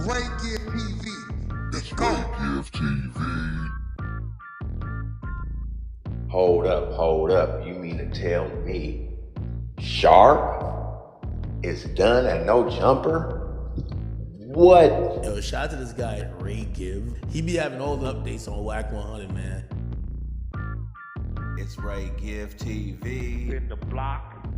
Ray Give TV. It's Ray Give TV. Hold up. You mean to tell me Sharp is done at no jumper? What? Yo, shout out to this guy, Ray Give. He be having all the updates on Wack 100, man. It's Ray Give TV. In the block.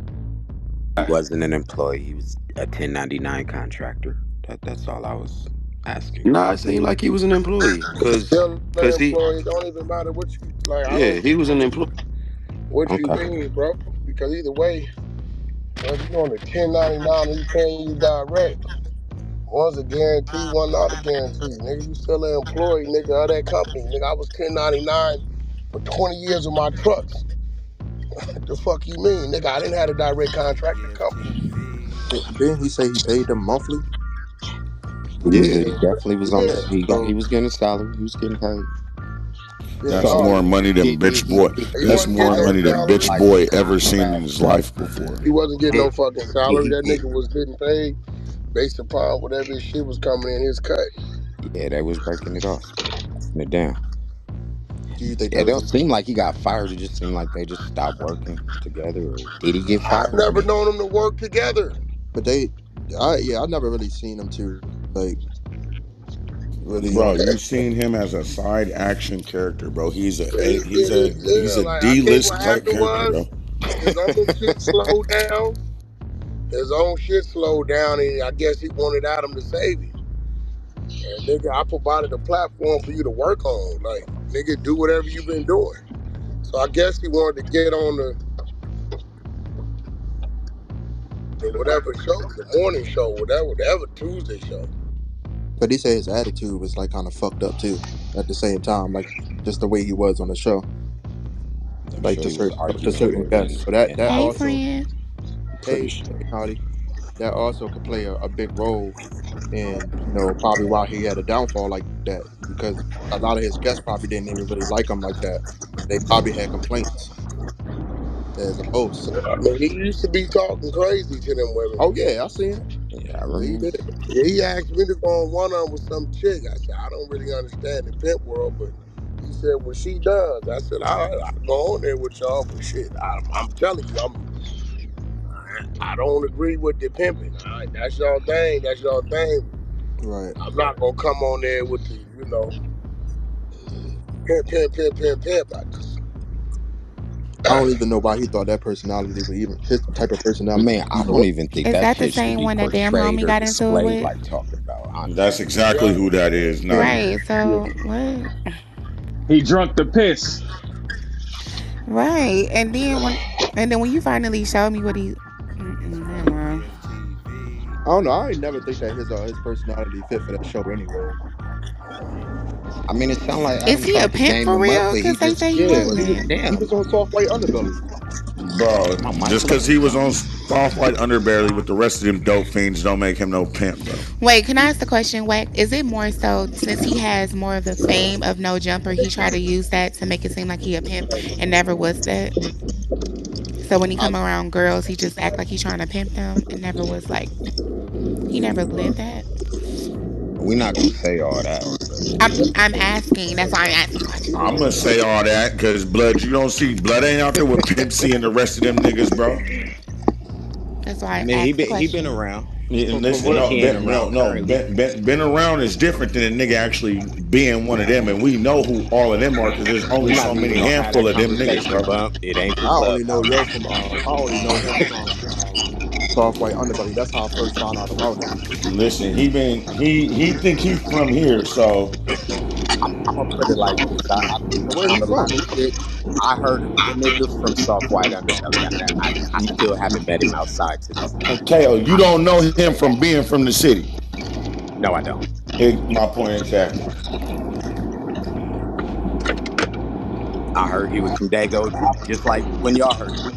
He wasn't an employee. He was a 1099 contractor. That's all I was asking. Nah, it seemed like he was an employee. Cause he employee, it don't even matter what you like. Yeah, he was an employee. What you mean, bro? Because either way, whether you're on a 1099 or you paying you direct, one's a guarantee, one not a guarantee. Nigga, you still an employee, nigga, of that company. Nigga, I was 1099 for 20 years with my trucks. What the fuck you mean? Nigga, I didn't have a direct contract with the company. Didn't he say he paid them monthly? Yeah, he definitely was on this. He was getting a salary. He was getting paid. That's more money than bitch boy. That's more money than bitch boy ever seen in his life before. He wasn't getting no fucking salary. That nigga was getting paid based upon whatever his shit was coming in his cut. Yeah, they was breaking it off, breaking it down. Do you think it don't seem like he got fired? It just seemed like they just stopped working together. Or did he get fired? I've never known them to work together. But I never really seen them to like. Really, bro, you've seen him as a side action character, bro. He's a like, D-list type character, bro. His own shit slowed down. His own shit slowed down, and I guess he wanted Adam to save him. And nigga, I provided a platform for you to work on. Like, nigga, do whatever you've been doing. So I guess he wanted to get on the whatever show, the morning show, whatever Tuesday show. But he said his attitude was like kind of fucked up too. At the same time, like just the way he was on the show, like to certain guests. So that also, friend. hey, howdy, that also could play a big role in probably why he had a downfall like that, because a lot of his guests probably didn't even really like him like that. They probably had complaints as a host. I mean, he used to be talking crazy to them women. Oh yeah, I seen it. Yeah, I remember. He asked me to go on one-on with some chick. I said, I don't really understand the pimp world, but he said, well, she does. I said, I go on there with y'all, but shit, I'm telling you, I don't agree with the pimping. All right, that's y'all thing. Right. I'm not gonna come on there with the, pimp. I don't even know why he thought that personality was even his type of personality. Man, I don't even think that the same one that damn homie got into it with? Like talking about. That's exactly who that is. Now. Right. So what? He drunk the piss. Right. And then when you finally showed me what he. I don't know. I ain't never think that his personality fit for that show anyway. I mean, it sounds like. Is he a pimp for real? Because they say he wasn't. He was on Soft White Underbelly. Bro, just because he was on Soft White Underbelly with the rest of them dope fiends don't make him no pimp, bro. Wait, can I ask the question, Wack? Is it more so since he has more of the fame of No Jumper, he tried to use that to make it seem like he a pimp and never was that? So when he come around girls, he just act like he trying to pimp them and never was like, he never lived that? We're not gonna say all that. I'm asking. That's why I'm asking. I'm gonna say all that because Blood, you don't see Blood ain't out there with Pimp C and the rest of them niggas, bro. That's why I mean, he been around. Yeah, listen, been around is different than a nigga actually being one of them, and we know who all of them are because there's only so many handful of them niggas, bro. It ain't. I only know him from Soft White Underbelly. That's how I first found out about him. Listen, he think he's from here, so I'm gonna put it like this. Where he from? I heard of the nigga from Soft White Underbelly. I still haven't met him outside to this day. Tail, you don't know him from being from the city. No, I don't. My point exactly. I heard he was from Dago, just like when y'all heard him.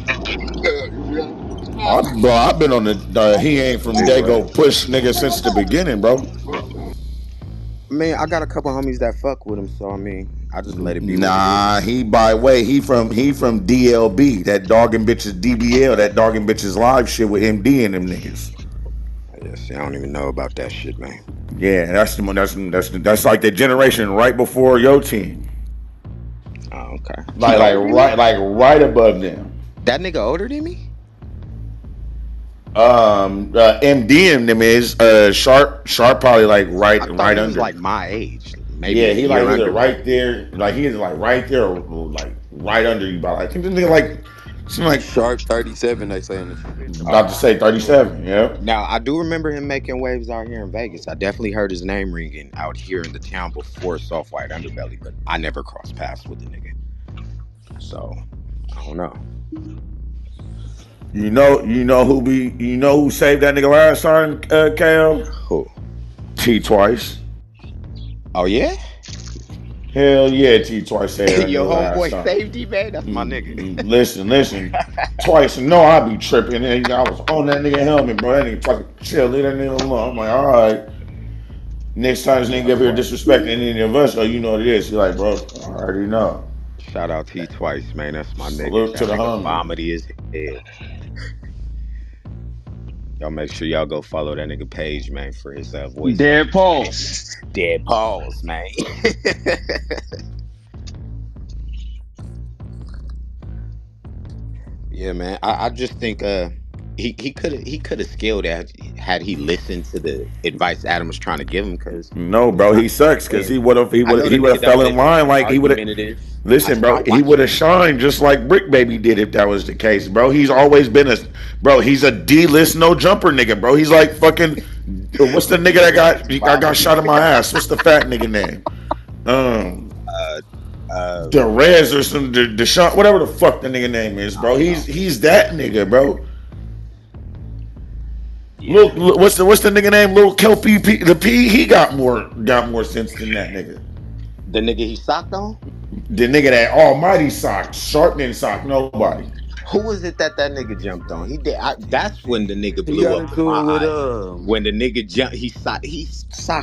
Bro, I've been on the he ain't from Dago push nigga since the beginning, bro. Man, I got a couple homies that fuck with him, so I mean, I just let it be. Nah, he from DLB, that dogging bitches DBL, that dogging bitches live shit with MD and them niggas. Yeah, see, I don't even know about that shit, man. Yeah, that's like the generation right before your team. Oh, okay. Right above them. That nigga older than me? MD and them is Sharp probably like I thought right he was under. like my age, maybe Yeah, a he like year either under. right there, like he is like right there or like right under you. But I think this nigga like seem like Sharp 37, they say in the chat. about to say 37. Yeah. Now I do remember him making waves out here in Vegas. I definitely heard his name ringing out here in the town before Soft White Underbelly, but I never crossed paths with the nigga. So I don't know. You know who saved that nigga last time, KO? Who? T Twice. Oh yeah? Hell yeah, T Twice saved that Your nigga last homeboy time. saved you, man. That's my nigga. Listen. Twice, no, I be tripping. And I was on that nigga helmet, bro. That nigga fucking chill, leave that nigga alone. I'm like, all right. Next time this nigga up here disrespecting any of us, you know what it is. He's like, bro, I already know. Shout out T Twice, man. That's my nigga. Salute to the nigga homie. vomity his head. Y'all make sure y'all go follow that nigga page, man, for his voice. Dead Pulse. Dead Pulse, man. Yeah, man. I just think he could have scaled that had he listened to the advice Adam was trying to give him. Cause no, bro, he sucks because he would have fell in line like he would have. Listen, bro, he would have shined just like Brick Baby did if that was the case, bro. He's always been he's a D-list no jumper nigga, bro. He's like fucking, what's the nigga that got shot in my ass? What's the fat nigga name? Derez or some Deshaun, whatever the fuck the nigga name is, bro. He's that nigga, bro. Yeah. Look, what's the nigga name? Little Kelpie the P. He got more sense than that nigga. The nigga he socked on? The nigga that Almighty socked. Sharp didn't sock nobody. Who was it that nigga jumped on? He did. That's when the nigga blew up in my eyes. When the nigga jumped, he socked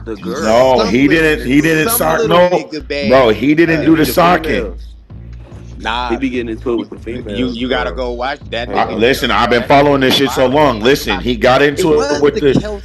the girl. No, he didn't sock no. Bro, he didn't do the socking. Nah, he be getting into it with the females. You gotta go watch that. Listen, I've been following this shit so long. Listen, he got into it with the.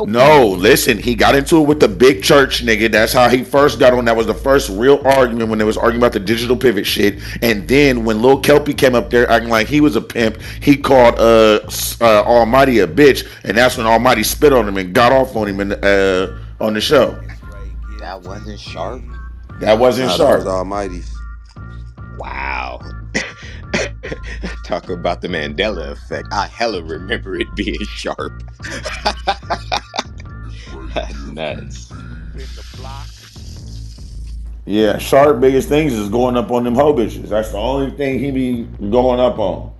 No, listen, he got into it with the big church nigga. That's how he first got on. That was the first real argument when they was arguing about the digital pivot shit. And then when Lil Kelpie came up there acting like he was a pimp, he called Almighty a bitch, and that's when Almighty spit on him and got off on him on the show. That wasn't Sharp. That wasn't Sharp. That was Almighty's. Wow. Talk about the Mandela effect. I hella remember it being Sharp. That's nuts. Yeah, Sharp biggest things is going up on them hoe bitches. That's the only thing he be going up on.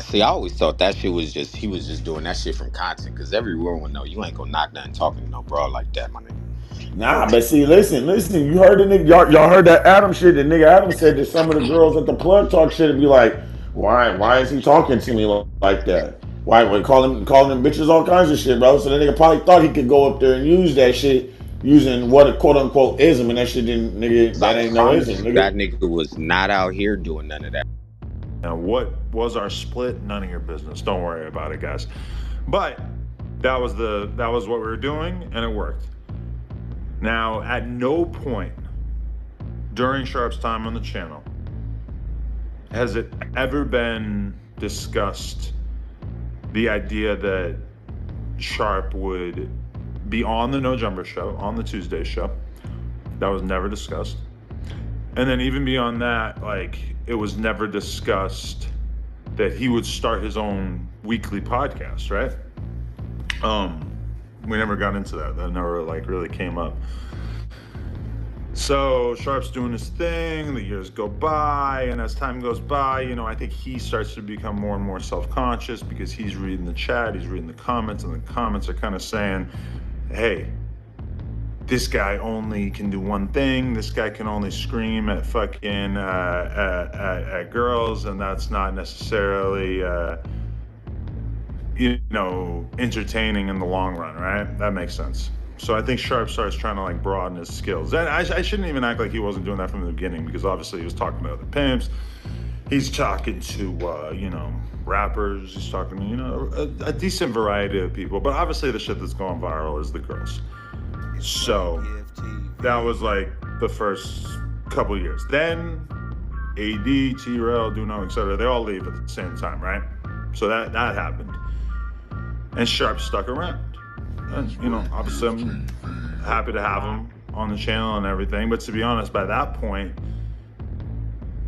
See, I always thought that shit was just, he was just doing that shit from content, because everyone would know you ain't gonna knock nothing talking to no broad like that, my nigga. Nah, but see, listen, you heard the nigga, y'all heard that Adam shit. The nigga Adam said that some of the girls at the plug talk shit and be like, why is he talking to me like that? Why calling them bitches all kinds of shit, bro? So the nigga probably thought he could go up there and use that shit using what a quote unquote ism, and that shit didn't, nigga, that ain't no ism, nigga. That nigga was not out here doing none of that. Now, what was our split? None of your business. Don't worry about it, guys. But that was what we were doing, and it worked. Now, at no point during Sharp's time on the channel has it ever been discussed the idea that Sharp would be on the No Jumper show, on the Tuesday show. That was never discussed. And then even beyond that, like, it was never discussed that he would start his own weekly podcast, right? We never got into that. That never really came up. So Sharp's doing his thing, the years go by, and as time goes by, I think he starts to become more and more self-conscious because he's reading the chat, he's reading the comments, and the comments are kind of saying, hey, this guy only can do one thing, this guy can only scream at fucking at girls, and that's not necessarily entertaining in the long run, right? That makes sense. So I think Sharp starts trying to broaden his skills. And I shouldn't even act like he wasn't doing that from the beginning, because obviously he was talking to other pimps, he's talking to, you know, rappers. He's talking to, you know, a decent variety of people. But obviously the shit that's going viral is the girls. So that was like the first couple years. Then AD, T-Rail, Duno, etc. They all leave at the same time, right? So that happened. And Sharp stuck around. And, you know, obviously I'm happy to have him on the channel and everything. But to be honest, by that point,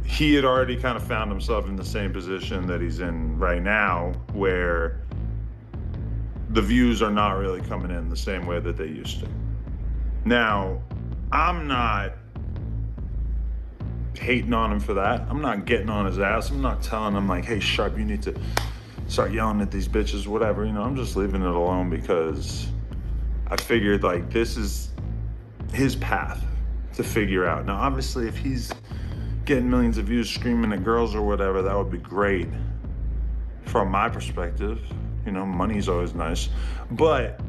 he had already kind of found himself in the same position that he's in right now, where the views are not really coming in the same way that they used to. Now, I'm not hating on him for that. I'm not getting on his ass. I'm not telling him like, hey, Sharp, you need to start yelling at these bitches, whatever. You know, I'm just leaving it alone because I figured like this is his path to figure out. Now, obviously, if he's getting millions of views screaming at girls or whatever, that would be great from my perspective. You know, money's always nice. But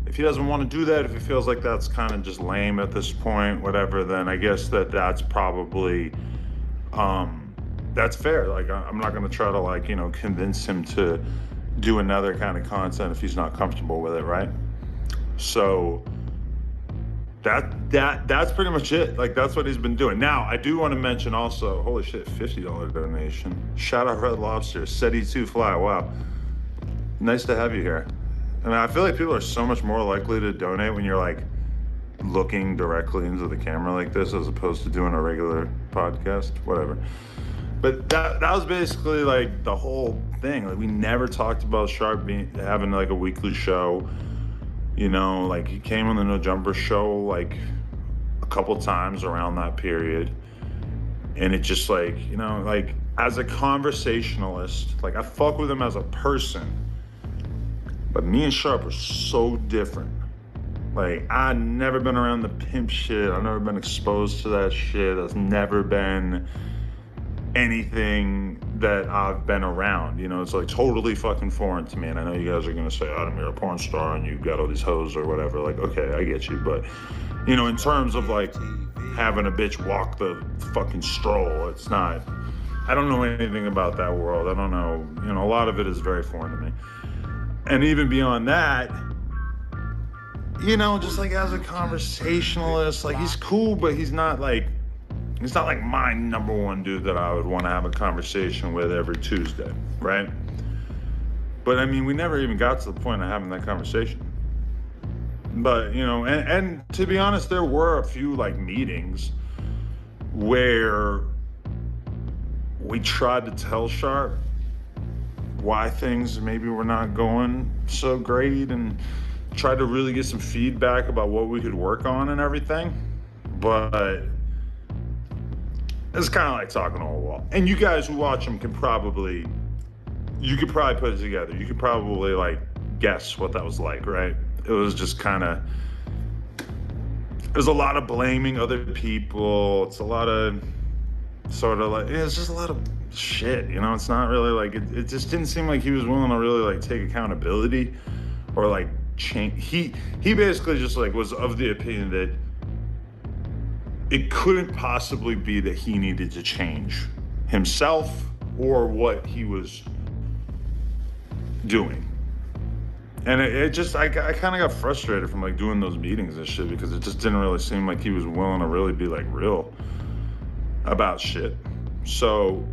if he doesn't want to do that, if he feels like that's kind of just lame at this point, whatever, then I guess that's probably, that's fair. Like, I'm not going to try to, like, you know, convince him to do another kind of content if he's not comfortable with it, right? So that's pretty much it. Like, that's what he's been doing. Now, I do want to mention also, holy shit, $50 donation. Shout out Red Lobster, SETI2 Fly, wow. Nice to have you here. I mean, I feel like people are so much more likely to donate when you're like looking directly into the camera like this as opposed to doing a regular podcast, whatever. But that was basically like the whole thing. Like, we never talked about Sharp having like a weekly show. You know, like he came on the No Jumper show like a couple times around that period. And it just like, you know, like as a conversationalist, like I fuck with him as a person. But me and Sharp are so different. Like, I've never been around the pimp shit. I've never been exposed to that shit. That's never been anything that I've been around. You know, it's like totally fucking foreign to me. And I know you guys are gonna say, Adam, you're a porn star and you got all these hoes or whatever. Like, okay, I get you. But, you know, in terms of like having a bitch walk the fucking stroll, it's not, I don't know anything about that world. I don't know, you know, a lot of it is very foreign to me. And even beyond that, you know, just like as a conversationalist, like he's cool, but he's not like my number one dude that I would want to have a conversation with every Tuesday, right? But I mean, we never even got to the point of having that conversation. But, you know, and to be honest, there were a few like meetings where we tried to tell Sharp why things maybe were not going so great and tried to really get some feedback about what we could work on and everything. But it's kind of like talking to a wall. And you guys who watch them could probably put it together. You could probably like guess what that was like, right? It was just kind of, there's a lot of blaming other people. It's a lot of sort of like, it's just a lot of shit, you know? It's not really like, it just didn't seem like he was willing to really like take accountability or like change. He basically just like was of the opinion that it couldn't possibly be that he needed to change himself or what he was doing. And it just, I kind of got frustrated from like doing those meetings and shit because it just didn't really seem like he was willing to really be like real about shit. So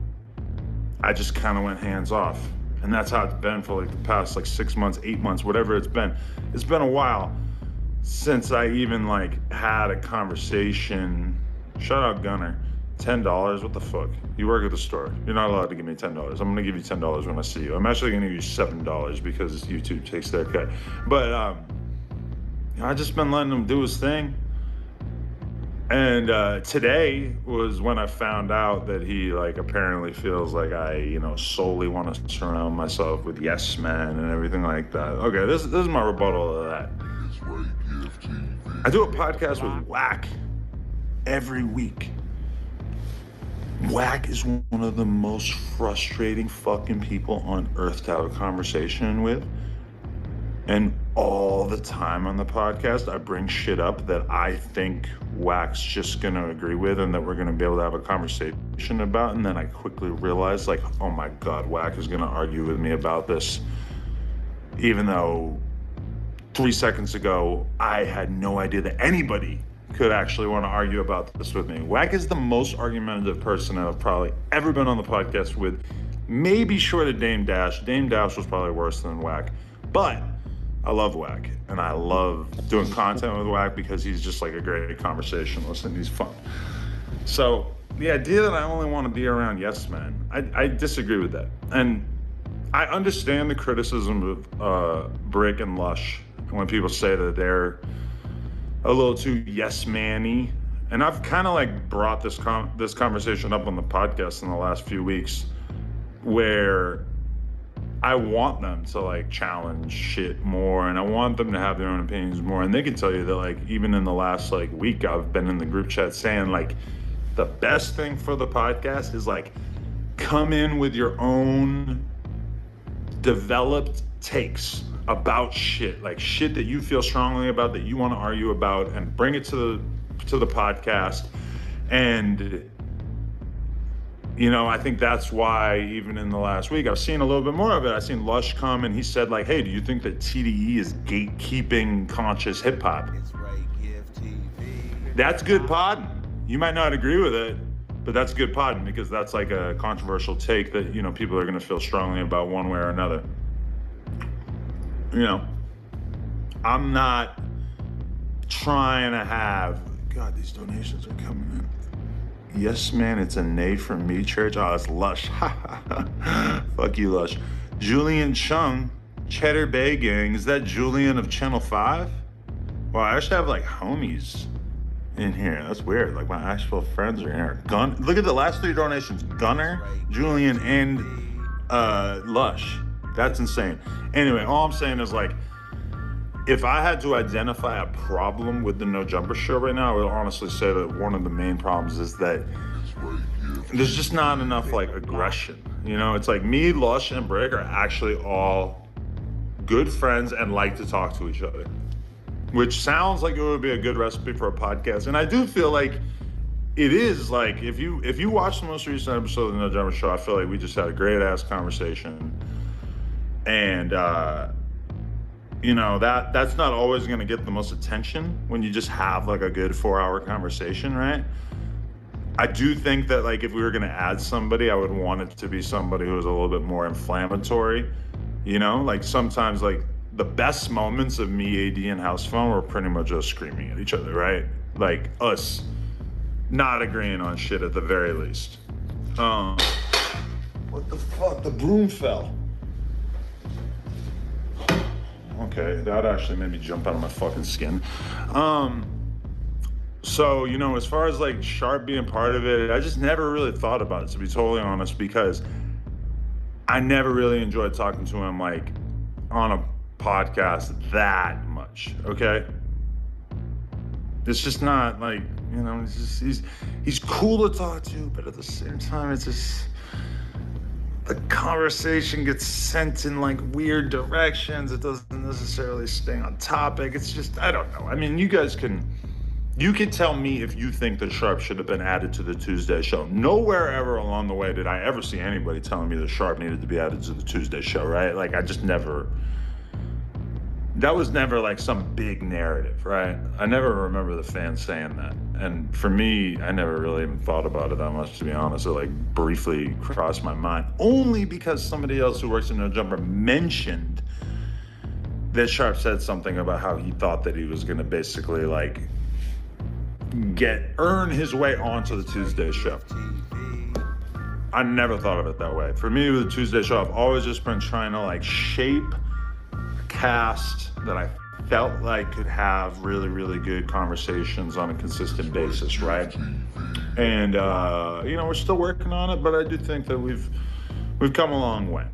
I just kind of went hands off. And that's how it's been for like the past like 6 months, 8 months, whatever it's been. It's been a while since I even like had a conversation. Shout out Gunner. $10, what the fuck? You work at the store. You're not allowed to give me $10. I'm gonna give you $10 when I see you. I'm actually gonna give you $7 because YouTube takes their cut. But I just been letting him do his thing. And today was when I found out that he like apparently feels like I, you know, solely want to surround myself with yes men and everything like that. Okay, this is my rebuttal to that. I do a podcast with Wack every week. Wack is one of the most frustrating fucking people on earth to have a conversation with. And all the time on the podcast, I bring shit up that I think Wack's just gonna agree with and that we're gonna be able to have a conversation about. And then I quickly realize, like, oh my God, Wack is gonna argue with me about this. Even though 3 seconds ago, I had no idea that anybody could actually want to argue about this with me. Wack is the most argumentative person I've probably ever been on the podcast with. Maybe short of Dame Dash. Dame Dash was probably worse than Wack. But I love Wack, and I love doing content with Wack because he's just like a great conversationalist and he's fun. So the idea that I only want to be around yes men, I disagree with that. And I understand the criticism of Brick and Lush when people say that they're a little too yes man-y. And I've kind of like brought this conversation up on the podcast in the last few weeks where I want them to like challenge shit more, and I want them to have their own opinions more. And they can tell you that like even in the last like week, I've been in the group chat saying like the best thing for the podcast is like come in with your own developed takes about shit, like shit that you feel strongly about, that you want to argue about, and bring it to the podcast. And you know, I think that's why even in the last week, I've seen a little bit more of it. I've seen Lush come and he said like, hey, do you think that TDE is gatekeeping conscious hip hop? That's good podding. You might not agree with it, but that's good podding because that's like a controversial take that, you know, people are going to feel strongly about one way or another. You know, I'm not trying to have, God, these donations are coming in. Yes, man, it's a nay from me, church. Oh, it's Lush. Fuck you, Lush. Julian Chung, Cheddar Bay Gang. Is that Julian of Channel 5? Well, I actually have like homies in here. That's weird. Like my actual friends are in here. Look at the last 3 donations. Gunner, Julian, and Lush. That's insane. Anyway, all I'm saying is like, if I had to identify a problem with the No Jumper show right now, I would honestly say that one of the main problems is that there's just not enough like aggression. You know, it's like me, Lush, and Brick are actually all good friends and like to talk to each other, which sounds like it would be a good recipe for a podcast. And I do feel like it is. Like if you watch the most recent episode of the No Jumper show, I feel like we just had a great ass conversation. And you know, that's not always going to get the most attention when you just have like a good 4-hour conversation, right? I do think that like if we were going to add somebody, I would want it to be somebody who was a little bit more inflammatory. You know, like sometimes like the best moments of me, AD, and House Phone were pretty much us screaming at each other, right? Like us not agreeing on shit at the very least. What the fuck? The broom fell. Okay, that actually made me jump out of my fucking skin. So, you know, as far as like Sharp being part of it, I just never really thought about it, to be totally honest, because I never really enjoyed talking to him like on a podcast that much, okay? It's just not like, you know, it's just, he's cool to talk to, but at the same time, it's just, the conversation gets sent in like weird directions. It doesn't necessarily stay on topic. It's just, I don't know. I mean, you can tell me if you think that Sharp should have been added to the Tuesday show. Nowhere ever along the way did I ever see anybody telling me that Sharp needed to be added to the Tuesday show, right? Like I just never, that was never like some big narrative, right? I never remember the fans saying that. And for me, I never really even thought about it that much, to be honest. It like briefly crossed my mind, only because somebody else who works in No Jumper mentioned that Sharp said something about how he thought that he was gonna basically like earn his way onto the Tuesday show. I never thought of it that way. For me, with the Tuesday show, I've always just been trying to like shape a cast that I felt like could have really, really good conversations on a consistent basis, right? And you know, we're still working on it, but I do think that we've come a long way.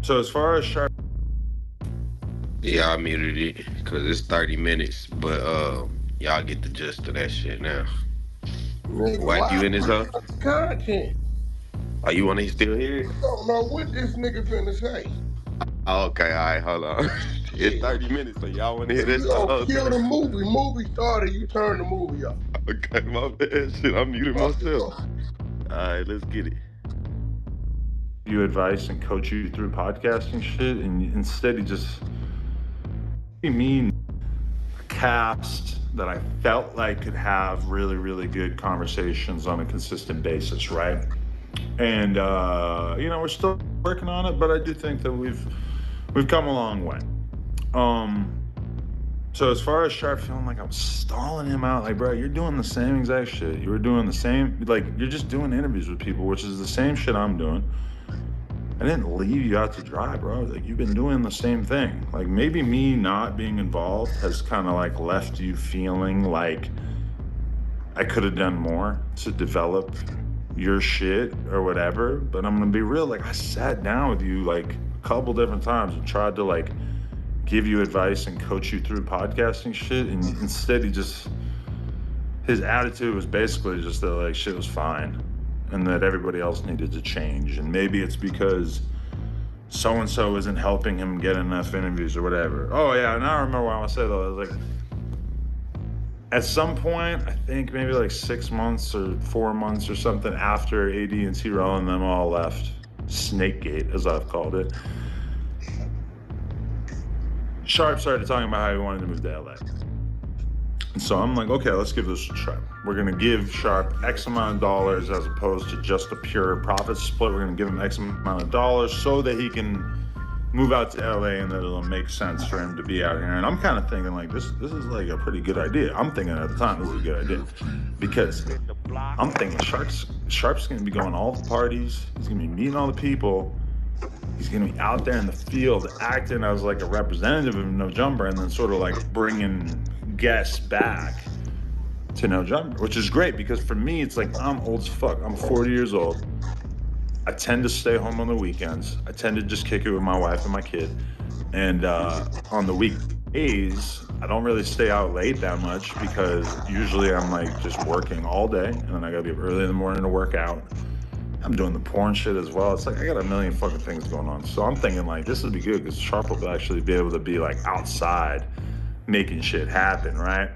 So as far as Sharp, yeah, I muted it because it's 30 minutes, but y'all get the gist of that shit now. Wack, you in this up? Content. Are you want to still hear it? I don't know what this nigga finna say. Okay, all right, hold on. It's 30 minutes, so y'all want to hear this You the gonna whole kill thing? the movie. Movie started, you turn the movie off. Okay, my bad. Shit, I'm muting Fuck you myself. for? All right, let's get it. You advice and coach you through podcasting shit, and instead he just mean cast that I felt like could have really, really good conversations on a consistent basis, right? And we're still working on it, but I do think that we've come a long way. So as far as Sharp feeling like I'm stalling him out, like, bro, you're doing the same exact shit. You were doing the same, like, you're just doing interviews with people, which is the same shit I'm doing. I didn't leave you out to dry, bro. Like, you've been doing the same thing. Like, maybe me not being involved has kind of like left you feeling like I could have done more to develop your shit or whatever. But I'm gonna be real, like, I sat down with you like a couple different times and tried to like give you advice and coach you through podcasting shit, and instead his attitude was basically just that like shit was fine and that everybody else needed to change. And maybe it's because so-and-so isn't helping him get enough interviews or whatever. Oh yeah, and I remember what I said though, I was like, at some point, I think maybe like 6 months or 4 months or something after AD and T-Raw and them all left Snakegate, as I've called it, Sharp started talking about how he wanted to move to LA. And so I'm like, okay, let's give this a try. We're gonna give Sharp X amount of dollars as opposed to just a pure profit split. We're gonna give him X amount of dollars so that he can move out to LA and that it'll make sense for him to be out here. And I'm kind of thinking like, this is like a pretty good idea. I'm thinking at the time this is a good idea because I'm thinking Sharp's gonna be going all the parties. He's gonna be meeting all the people. He's gonna be out there in the field acting as like a representative of No Jumper and then sort of like bringing guests back to No Jumper, which is great because for me, it's like I'm old as fuck. I'm 40 years old. I tend to stay home on the weekends. I tend to just kick it with my wife and my kid. And on the weekdays, I don't really stay out late that much because usually I'm like just working all day and then I gotta be up early in the morning to work out. I'm doing the porn shit as well. It's like I got a million fucking things going on. So I'm thinking like this would be good because Sharp will actually be able to be like outside making shit happen, right?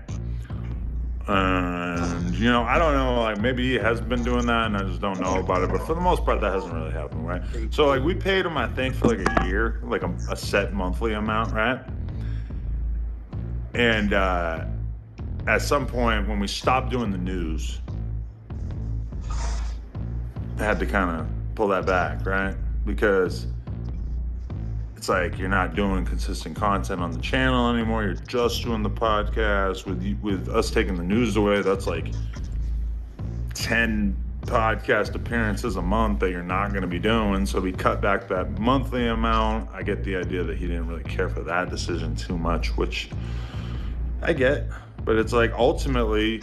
And I don't know, like maybe he has been doing that and I just don't know about it, but for the most part that hasn't really happened, right? So like we paid him I think for like a year, like a set monthly amount, right? And at some point when we stopped doing the news, I had to kind of pull that back, right? Because it's like you're not doing consistent content on the channel anymore. You're just doing the podcast. With us taking the news away, that's like 10 podcast appearances a month that you're not going to be doing. So we cut back that monthly amount. I get the idea that he didn't really care for that decision too much, which I get. But it's like ultimately,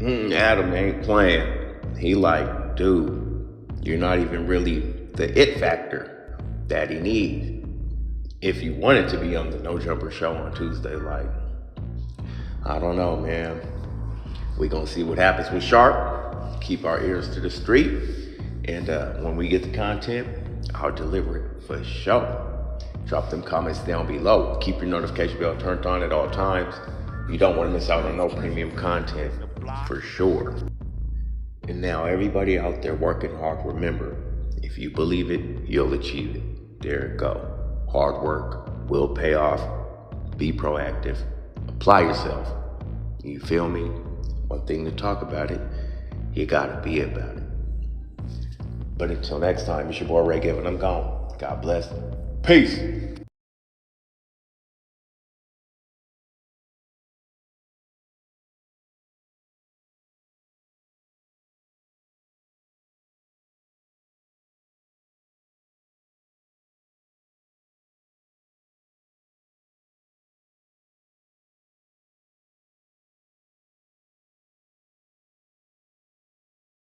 Adam ain't playing. He like, dude, you're not even really the it factor that he needs. If you wanted to be on the No Jumper show on Tuesday, like, I don't know, man. We gonna see what happens with Sharp. Keep our ears to the street. And when we get the content, I'll deliver it for sure. Drop them comments down below. Keep your notification bell turned on at all times. You don't want to miss out on no premium content, for sure. And now everybody out there working hard, remember, if you believe it, you'll achieve it. There it go. Hard work will pay off. Be proactive. Apply yourself. You feel me? One thing to talk about it, you gotta be about it. But until next time, it's your boy Ray Given. I'm gone. God bless. Peace.